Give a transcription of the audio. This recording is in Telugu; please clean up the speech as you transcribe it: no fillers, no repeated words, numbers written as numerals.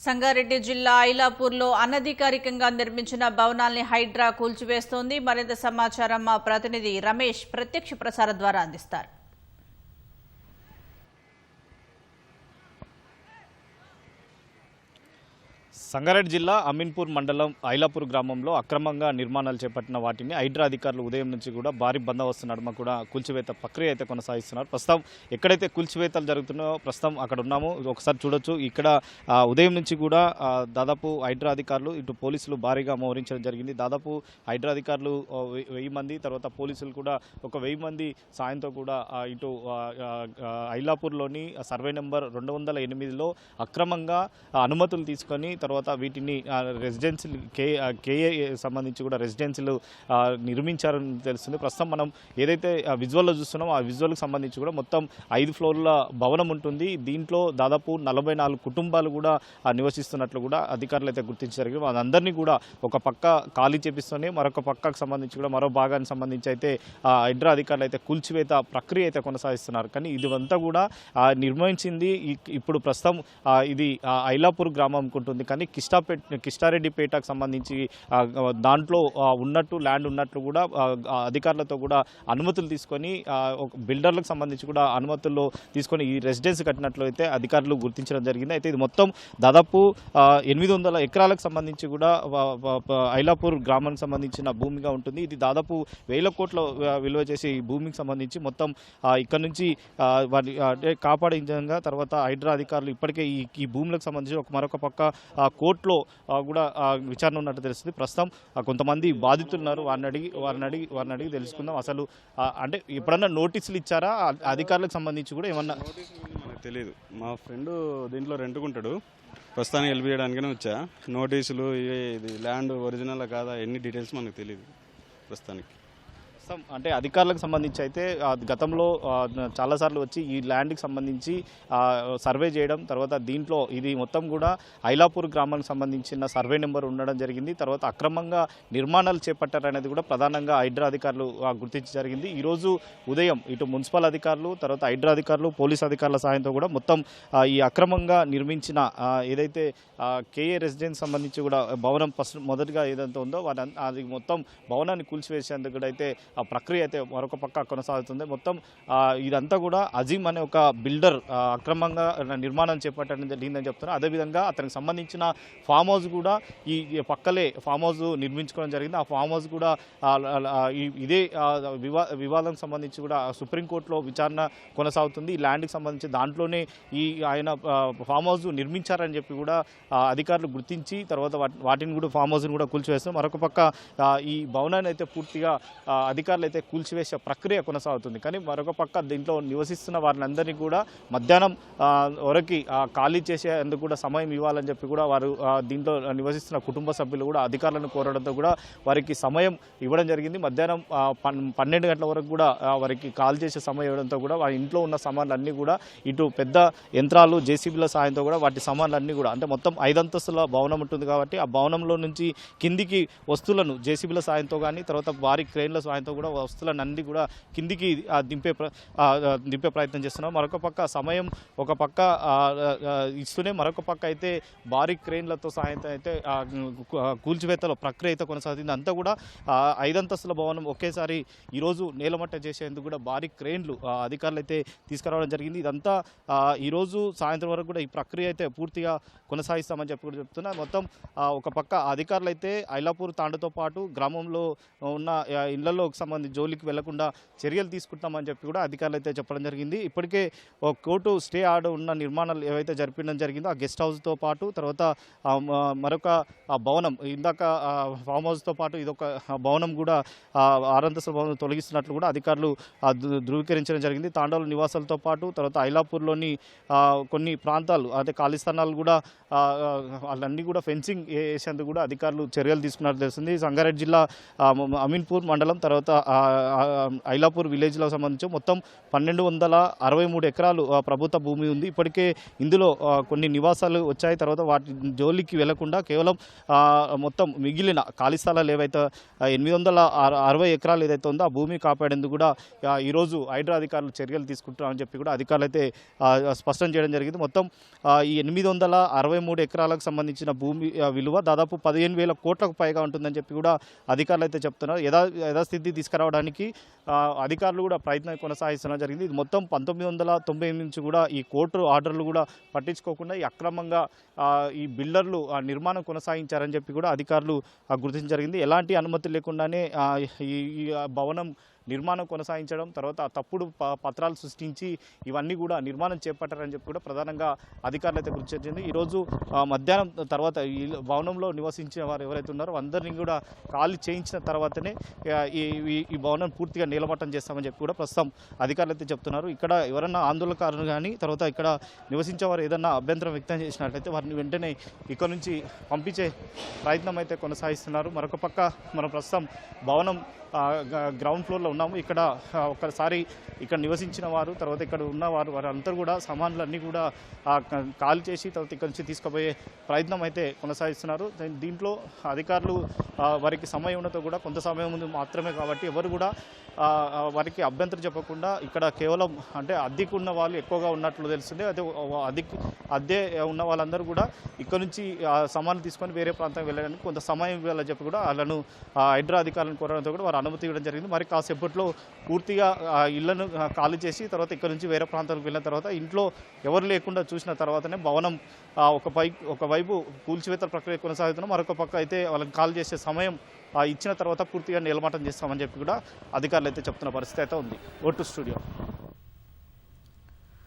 సంగారెడ్డి జిల్లా ఐలాపూర్లో అనధికారికంగా నిర్మించిన భవనాల్ని హైడ్రా కూల్చివేస్తోంది. మరింత సమాచారం మా ప్రతినిధి రమేష్ ప్రత్యక్ష ప్రసారం ద్వారా అందిస్తారు. సంగారెడ్డి జిల్లా అమీన్పూర్ మండలం ఐలాపూర్ గ్రామంలో అక్రమంగా నిర్మాణాలు చేపట్టిన వాటిని హైడ్రా అధికారులు ఉదయం నుంచి కూడా భారీ బందోబస్తు నడుమ కూడా కూల్చివేత ప్రక్రియ అయితే కొనసాగిస్తున్నారు. ప్రస్తుతం ఎక్కడైతే కూల్చివేతలు జరుగుతున్నాయో ప్రస్తుతం అక్కడ ఉన్నాము. ఒకసారి చూడొచ్చు. ఇక్కడ ఉదయం నుంచి కూడా దాదాపు హైడ్రా అధికారులు ఇటు పోలీసులు భారీగా మోహరించడం జరిగింది. దాదాపు హైడ్రా అధికారులు 1000 మంది, తర్వాత పోలీసులు కూడా ఒక 1000 మంది సాయంతో కూడా ఇటు ఐలాపూర్లోని సర్వే నెంబర్ 208లో అక్రమంగా అనుమతులు తీసుకొని తర్వాత వీటిని రెసిడెన్షియల్ కేఏ సంబంధించి కూడా రెసిడెన్షియల్ నిర్మించారని తెలుస్తుంది. ప్రస్తుతం మనం ఏదైతే విజువల్లో చూస్తున్నామో ఆ విజువల్కి సంబంధించి కూడా మొత్తం 5 ఫ్లోర్ల భవనం ఉంటుంది. దీంట్లో దాదాపు 44 కుటుంబాలు కూడా నివసిస్తున్నట్లు కూడా అధికారులు అయితే గుర్తించారు. వాళ్ళందరినీ కూడా ఒక పక్క ఖాళీ చేపిస్తూనే మరొక పక్కకు సంబంధించి కూడా మరో భాగానికి సంబంధించి అయితే హైడ్రా అధికారులు అయితే కూల్చివేత ప్రక్రియ అయితే కొనసాగిస్తున్నారు. కానీ ఇదంతా కూడా నిర్మించింది ఇప్పుడు ప్రస్తుతం ఇది ఐలాపూర్ గ్రామం ఉంటుంది. కానీ కిష్టారెడ్డిపేటకు సంబంధించి దాంట్లో ఉన్నట్టు ల్యాండ్ ఉన్నట్లు కూడా అధికారులతో కూడా అనుమతులు తీసుకొని బిల్డర్లకు సంబంధించి కూడా అనుమతుల్లో తీసుకొని ఈ రెసిడెన్స్ కట్టినట్లు అయితే అధికారులు గుర్తించడం జరిగింది. అయితే ఇది మొత్తం దాదాపు 800 ఎకరాలకు సంబంధించి కూడా ఐలాపూర్ గ్రామానికి సంబంధించిన భూమిగా ఉంటుంది. ఇది దాదాపు 1000 కోట్ల విలువ చేసే ఈ భూమికి సంబంధించి మొత్తం ఇక్కడ నుంచి వాటి కాపాడే విధంగా తర్వాత హైడ్రా అధికారులు ఇప్పటికే ఈ భూములకు సంబంధించి మరొక పక్క కోర్టులో కూడా విచారణ ఉన్నట్టు తెలుస్తుంది. ప్రస్తుతం కొంతమంది బాధితులు ఉన్నారు. వారిని అడిగి తెలుసుకుందాం. అసలు అంటే ఎప్పుడన్నా నోటీసులు ఇచ్చారా అధికారులకు సంబంధించి కూడా ఏమన్నా? మనకు తెలియదు. మా ఫ్రెండ్ దీంట్లో రెంట్కుంటాడు. ప్రస్తుతానికి హెల్ప్ చేయడానికనే వచ్చా. నోటీసులు ఇది ల్యాండ్ ఒరిజినల్ కాదా ఎన్ని డీటెయిల్స్ మనకు తెలియదు ప్రస్తుతానికి. అంటే అధికారులకు సంబంధించి అయితే గతంలో చాలాసార్లు వచ్చి ఈ ల్యాండ్కి సంబంధించి సర్వే చేయడం, తర్వాత దీంట్లో ఇది మొత్తం కూడా ఐలాపూర్ గ్రామానికి సంబంధించిన సర్వే నెంబర్ ఉండడం జరిగింది. తర్వాత అక్రమంగా నిర్మాణాలు చేపట్టారనేది కూడా ప్రధానంగా హైడ్రా అధికారులు గుర్తించి జరిగింది. ఈరోజు ఉదయం ఇటు మున్సిపల్ అధికారులు, తర్వాత హైడ్రా అధికారులు, పోలీస్ అధికారుల సాయంతో కూడా మొత్తం ఈ అక్రమంగా నిర్మించిన ఏదైతే కేఏ రెసిడెన్స్ సంబంధించి కూడా భవనం మొదటిగా ఏదైతే ఉందో అది మొత్తం భవనాన్ని కూల్చివేసేందుకు కూడా అయితే ఆ ప్రక్రియ అయితే మరొక పక్క కొనసాగుతుంది. మొత్తం ఇదంతా కూడా అజీమ్ అనే ఒక బిల్డర్ అక్రమంగా నిర్మాణం చేపట్టని చెప్తున్నారు. అదేవిధంగా అతనికి సంబంధించిన ఫామ్ హౌస్ కూడా ఈ పక్కలే ఫామ్ హౌస్ నిర్మించుకోవడం జరిగింది. ఆ ఫామ్ హౌస్ కూడా ఇదే వివాదం సంబంధించి కూడా సుప్రీంకోర్టులో విచారణ కొనసాగుతుంది. ఈ ల్యాండ్కి సంబంధించి దాంట్లోనే ఆయన ఫామ్ హౌస్ నిర్మించారని చెప్పి కూడా అధికారులు గుర్తించి తర్వాత వాటిని కూడా ఫామ్ హౌస్ని కూడా కూల్చివేస్తారు. మరొక పక్క ఈ భవనాన్ని అయితే పూర్తిగా అధికారులు అయితే కూల్చివేసే ప్రక్రియ కొనసాగుతుంది. కానీ మరొక పక్క దీంట్లో నివసిస్తున్న వారిని కూడా మధ్యాహ్నం వరకు ఖాళీ చేసేందుకు కూడా సమయం ఇవ్వాలని చెప్పి కూడా వారు దీంట్లో నివసిస్తున్న కుటుంబ సభ్యులు కూడా అధికారులను కోరడంతో కూడా వారికి సమయం ఇవ్వడం జరిగింది. మధ్యాహ్నం 12 గంటల వరకు కూడా వారికి కాల్ చేసే సమయం ఇవ్వడంతో కూడా వారి ఇంట్లో ఉన్న సామాన్లన్నీ కూడా ఇటు పెద్ద యంత్రాలు జేసీబీల సాయంతో కూడా వాటి సామాన్లన్నీ కూడా అంటే మొత్తం 5 అంతస్తుల భవనం ఉంటుంది కాబట్టి ఆ భవనంలో నుంచి కిందికి వస్తువులను జేసీబీల సాయంతో కానీ తర్వాత భారీ క్రేన్ల సాయంతో కూడా వస్తువులన్నీ కూడా కిందికి దింపే ప్రయత్నం చేస్తున్నాం. మరొక పక్క సమయం ఒక పక్క ఇస్తూనే మరొక పక్క అయితే భారీ క్రేన్లతో సాయంతో అయితే కూల్చివేతల ప్రక్రియ అయితే కొనసాగుతుంది. అంతా కూడా 5 అంతస్తుల భవనం ఒకేసారి ఈరోజు నేలమట్ట చేసేందుకు కూడా భారీ క్రేన్లు అధికారులు అయితే తీసుకురావడం జరిగింది. ఇదంతా ఈరోజు సాయంత్రం వరకు కూడా ఈ ప్రక్రియ అయితే పూర్తిగా కొనసాగిస్తామని చెప్పి కూడా చెప్తున్నారు. మొత్తం ఒక పక్క అధికారులు అయితే ఐలాపూర్ తాండతో పాటు గ్రామంలో ఉన్న ఇళ్లలో సంబంధించి జోలికి వెళ్లకుండా చర్యలు తీసుకుంటామని చెప్పి కూడా అధికారులు అయితే చెప్పడం జరిగింది. ఇప్పటికే కోర్టు స్టే ఆర్డర్ ఉన్న నిర్మాణాలు ఏవైతే జరిపించడం జరిగిందో ఆ గెస్ట్ హౌస్తో పాటు తర్వాత మరొక భవనం ఇందాక ఫామ్ హౌస్తో పాటు ఇదొక భవనం కూడా 6 అంతస్తుల భవనం తొలగిస్తున్నట్లు కూడా అధికారులు ధృవీకరించడం జరిగింది. తాండవ నివాసాలతో పాటు తర్వాత ఐలాపూర్లోని కొన్ని ప్రాంతాలు అంటే ఖాళీ స్థానాలు కూడా వాళ్ళన్నీ కూడా ఫెన్సింగ్ వేసేందుకు కూడా అధికారులు చర్యలు తీసుకున్నట్లు తెలుస్తుంది. సంగారెడ్డి జిల్లా అమీన్పూర్ మండలం తర్వాత ఐలాపూర్ విలేజ్లో సంబంధించి మొత్తం 1263 ఎకరాలు ప్రభుత్వ భూమి ఉంది. ఇప్పటికే ఇందులో కొన్ని నివాసాలు వచ్చాయి. తర్వాత వాటి జోలికి వెళ్లకుండా కేవలం మొత్తం మిగిలిన ఖాళీ స్థలాలు ఏవైతే 860 ఎకరాలు ఏదైతే ఉందో ఆ భూమి కాపాడేందుకు కూడా ఈరోజు హైడ్రా అధికారులు చర్యలు తీసుకుంటున్నారని చెప్పి కూడా అధికారులు అయితే స్పష్టం చేయడం జరిగింది. మొత్తం ఈ 863 ఎకరాలకు సంబంధించిన భూమి విలువ దాదాపు 15,000 కోట్లకు పైగా ఉంటుందని చెప్పి కూడా అధికారులు అయితే చెప్తున్నారు. యథాస్థితి తీసుకురావడానికి అధికారులు కూడా ప్రయత్నం కొనసాగిస్తడం జరిగింది. ఇది మొత్తం 1998 నుంచి కూడా ఈ కోర్టు ఆర్డర్లు కూడా పట్టించుకోకుండా ఈ అక్రమంగా ఈ బిల్డర్లు నిర్మాణం కొనసాగించారని చెప్పి కూడా అధికారులు గుర్తించడం జరిగింది. ఎలాంటి అనుమతి లేకుండానే ఈ భవనం నిర్మాణం కొనసాగించడం, తర్వాత తప్పుడు పత్రాలు సృష్టించి ఇవన్నీ కూడా నిర్మాణం చేపట్టారని చెప్పి కూడా ప్రధానంగా అధికారులు అయితే గుర్తించింది. ఈరోజు మధ్యాహ్నం తర్వాత ఈ భవనంలో నివసించిన వారు ఎవరైతే ఉన్నారో అందరినీ కూడా ఖాళీ చేయించిన తర్వాతనే ఈ భవనం పూర్తిగా నీలమట్టం చేస్తామని చెప్పి కూడా ప్రస్తుతం అధికారులు అయితే చెప్తున్నారు. ఇక్కడ ఎవరన్నా ఆందోళనకారులు కానీ తర్వాత ఇక్కడ నివసించే వారు ఏదన్నా అభ్యంతరం వ్యక్తం చేసినట్లయితే వారిని వెంటనే ఇక్కడ నుంచి పంపించే ప్రయత్నం అయితే కొనసాగిస్తున్నారు. మరొక పక్క మనం ప్రస్తుతం భవనం గ్రౌండ్ ఫ్లోర్లో ఉన్నాము. ఇక్కడ ఒకసారి ఇక్కడ నివసించిన వారు తర్వాత ఇక్కడ ఉన్నవారు వారందరూ కూడా సామాన్లన్నీ కూడా ఖాళీ చేసి తర్వాత ఇక్కడ నుంచి తీసుకుపోయే ప్రయత్నం అయితే కొనసాగిస్తున్నారు. దీంట్లో అధికారులు వారికి సమయం ఉండతో కూడా కొంత సమయం ముందు మాత్రమే కాబట్టి ఎవరు కూడా వారికి అభ్యంతరం చెప్పకుండా ఇక్కడ కేవలం అంటే అద్దెకు ఉన్న వాళ్ళు ఎక్కువగా ఉన్నట్లు తెలుస్తుంది. అయితే అద్దె ఉన్న వాళ్ళందరూ కూడా ఇక్కడ నుంచి సామాన్లు తీసుకొని వేరే ప్రాంతం వెళ్ళడానికి కొంత సమయం ఇవ్వాలని చెప్పి కూడా వాళ్ళను హైడ్రా అధికారులను కోరడంతో కూడా వారు అనుమతి ఇవ్వడం జరిగింది. మరి కాసేపట్లో పూర్తిగా ఇళ్లను ఖాళీ చేసి తర్వాత ఇక్కడ నుంచి వేరే ప్రాంతాలకు వెళ్ళిన తర్వాత ఇంట్లో ఎవరు లేకుండా చూసిన తర్వాతనే భవనం ఒకవైపు కూల్చివేతల ప్రక్రియ కొనసాగుతున్నాం, మరొక పక్క అయితే వాళ్ళని ఖాళీ చేసే సమయం ఇచ్చిన తర్వాత పూర్తిగా నిలమట్టం చేస్తామని చెప్పి కూడా అధికారులు అయితే చెప్తున్న పరిస్థితి అయితే ఉంది. Vote studio.